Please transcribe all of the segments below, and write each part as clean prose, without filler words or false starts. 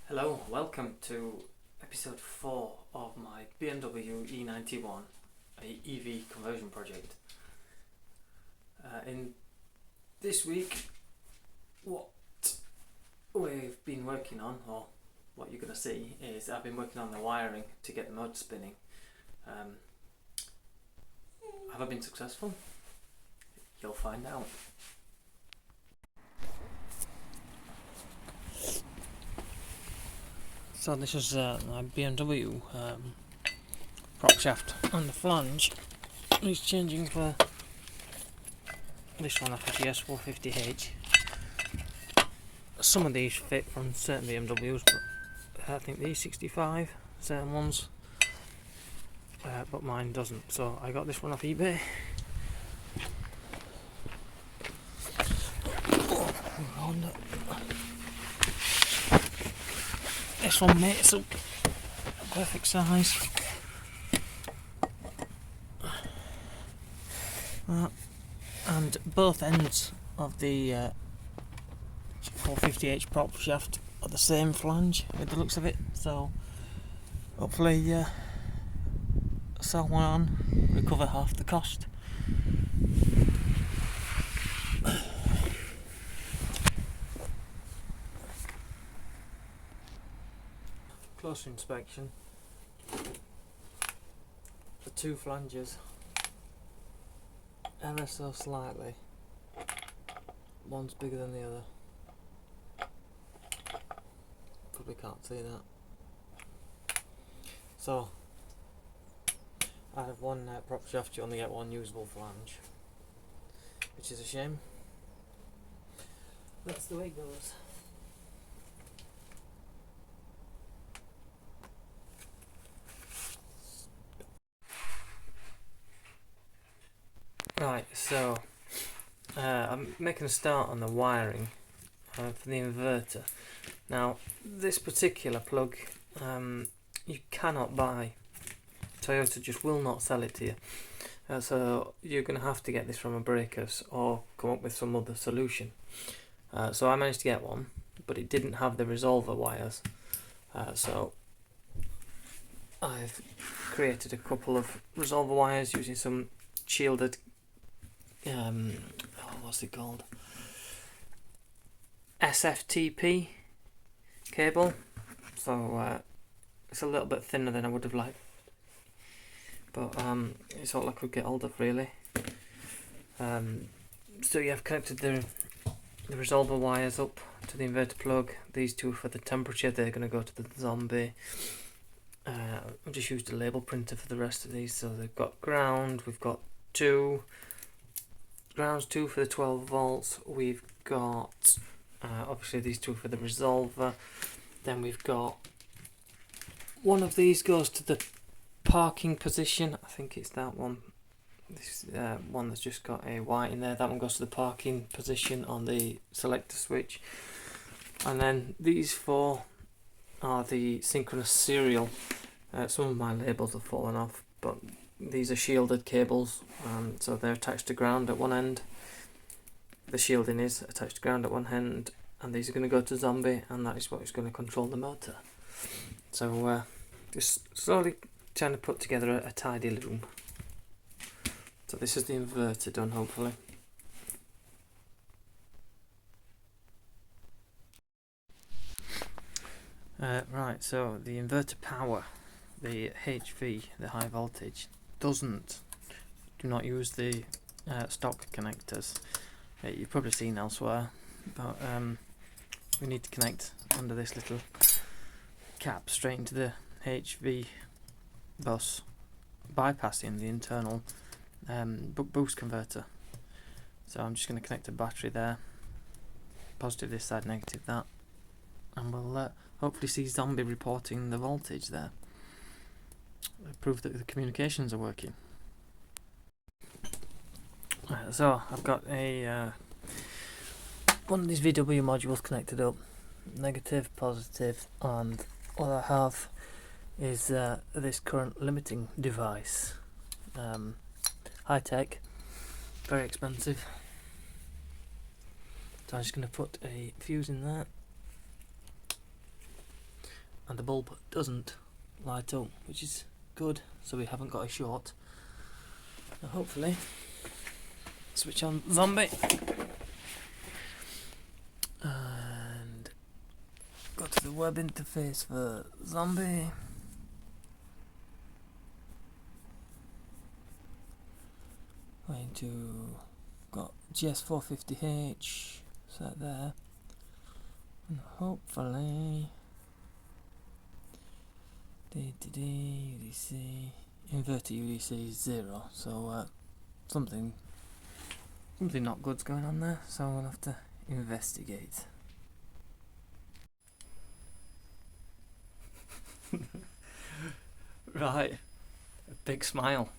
Hello, welcome to episode 4 of my BMW E91 EV conversion project. In this week, what we've been working on, or what you're going to see, is I've been working on the wiring to get the motor spinning. Have I been successful? You'll find out. So this is my BMW prop shaft, and the flange is changing for this one off a GS450H. Some of these fit from certain BMWs, but I think the E65, certain ones, but mine doesn't. So I got this one off eBay. This one mates up perfect size. And both ends of the 450H prop shaft are the same flange with the looks of it, so hopefully sell one on, recover half the cost. Closer inspection. The two flanges ever so slightly. One's bigger than the other. Probably can't see that. So, out of one prop shaft you only get one usable flange, which is a shame. That's the way it goes. Right, so I'm making a start on the wiring for the inverter. Now, this particular plug you cannot buy. Toyota just will not sell it to you. So you're going to have to get this from a breakers or come up with some other solution. So I managed to get one, but it didn't have the resolver wires. So I've created a couple of resolver wires using some shielded what's it called? SFTP cable. So it's a little bit thinner than I would have liked, but it's all I could get hold of really. So you have connected the resolver wires up to the inverter plug. These two for the temperature, they're going to go to the zombie. I've just used a label printer for the rest of these. So they've got ground, we've got two grounds, two for the 12 volts, we've got obviously these two for the resolver, then we've got one of these goes to the parking position, I think it's that one, this one that's just got a white in there, that one goes to the parking position on the selector switch, and then these four are the synchronous serial. Some of my labels have fallen off, but these are shielded cables, so they're attached to ground at one end. The shielding is attached to ground at one end, and these are going to go to zombie, and that is what is going to control the motor. So just slowly trying to put together a tidy loom. So this is the inverter done, hopefully. Right, so the inverter power, the HV, the high voltage, do not use the stock connectors you've probably seen elsewhere, but we need to connect under this little cap straight into the HV bus, bypassing the internal boost converter. So I'm just going to connect a battery there, positive this side, negative that, and we'll hopefully see zombie reporting the voltage there. Prove that the communications are working. So I've got a one of these VW modules connected up, negative, positive, and what I have is this current limiting device. High tech, very expensive. So I'm just going to put a fuse in there. and the bulb doesn't light up, which is good, so we haven't got a short. Now hopefully switch on Zombie and go to the web interface for Zombie. Going to got GS450H set there, and hopefully UDC inverter UDC is 0, so something not good's going on there, so we'll have to investigate. Right, a big smile.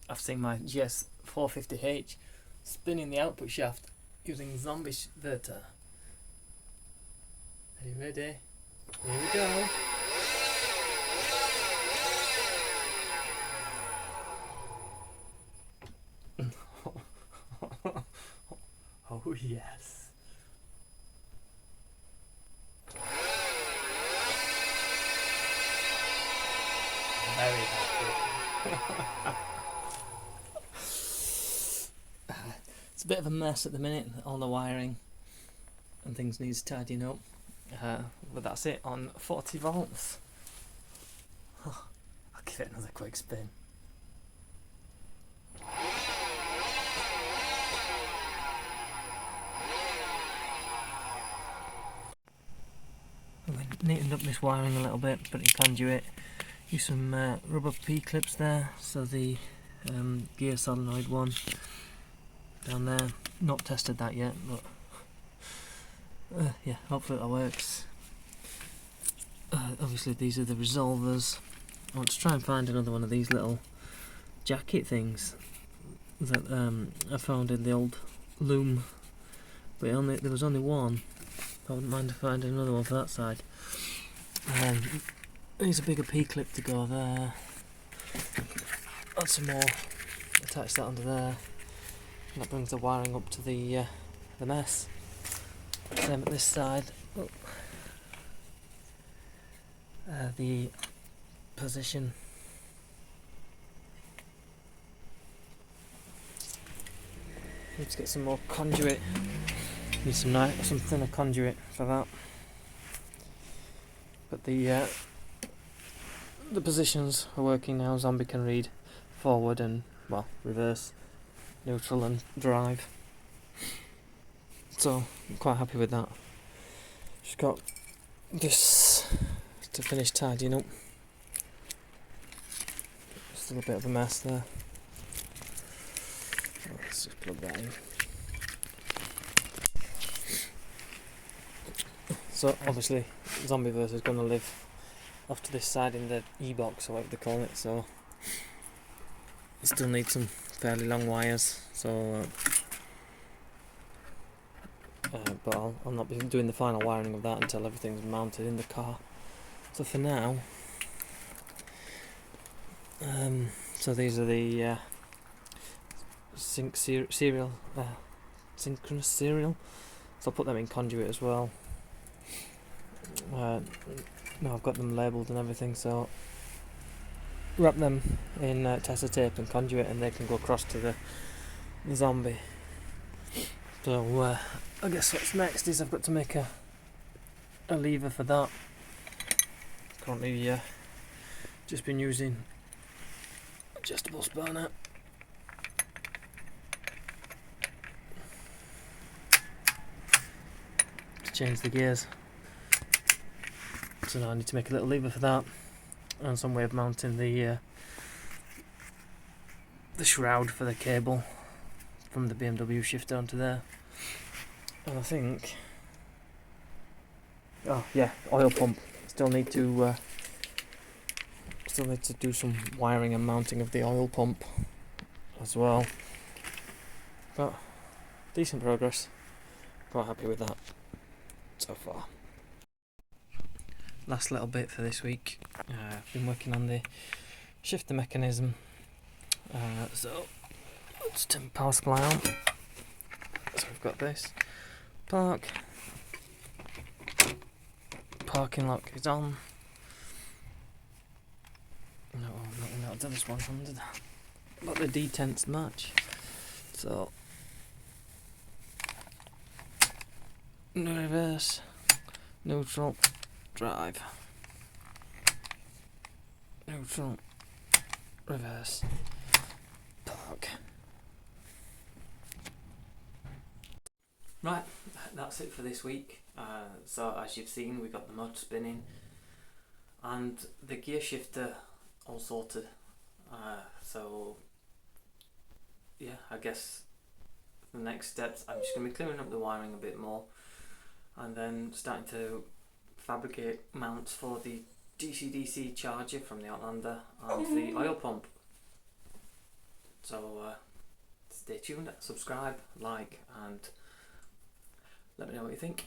I've seen my GS450H spinning the output shaft using Zombie inverter. Are you ready? Here we go. Oh yes. Very happy. It's a bit of a mess at the minute, all the wiring and things needs tidying up, but that's it on 40 volts. I'll give it another quick spin. We neatened up this wiring a little bit, put in conduit, use some rubber P-clips there, so the gear solenoid one down there, not tested that yet, but yeah, hopefully that works. Obviously these are the resolvers. I want to try and find another one of these little jacket things that I found in the old loom, but there was only one. I wouldn't mind finding another one for that side. There's a bigger P-clip to go there. Add some more, attach that under there. And that brings the wiring up to the mess. Same at this side. Oh. The position. Need to get some more conduit. Need some thinner conduit for that. But the positions are working now. Zombie can read forward and, well, reverse, neutral and drive. So I'm quite happy with that. Just got this to finish tidying up. Still a bit of a mess there. Let's just plug that in. So obviously Zombieverse is going to live off to this side in the E-box or whatever they call it, so it still needs some fairly long wires, so but I'll not be doing the final wiring of that until everything's mounted in the car. So for now, so these are the synchronous serial, so I'll put them in conduit as well. No, I've got them labelled and everything, so wrap them in Tessa tape and conduit, and they can go across to the Zombie. So I guess what's next is I've got to make a lever for that. Currently just been using adjustable spanner. To change the gears. So now I need to make a little lever for that, and some way of mounting the shroud for the cable from the BMW shifter onto there. And I think, oh yeah, oil pump. Still need to do some wiring and mounting of the oil pump as well. But decent progress. Quite happy with that so far. Last little bit for this week. I've been working on the shifter mechanism. So let's turn power supply on. So we've got this. Park parking lock is on. No, not done this 100. But the detents match. So reverse, neutral, drive, neutral, reverse, park. Right, that's it for this week. So as you've seen, we got the mud spinning and the gear shifter all sorted. So yeah, I guess the next steps, I'm just going to be clearing up the wiring a bit more and then starting to fabricate mounts for the DC-DC charger from the Outlander and the oil pump. So stay tuned, subscribe, like, and let me know what you think.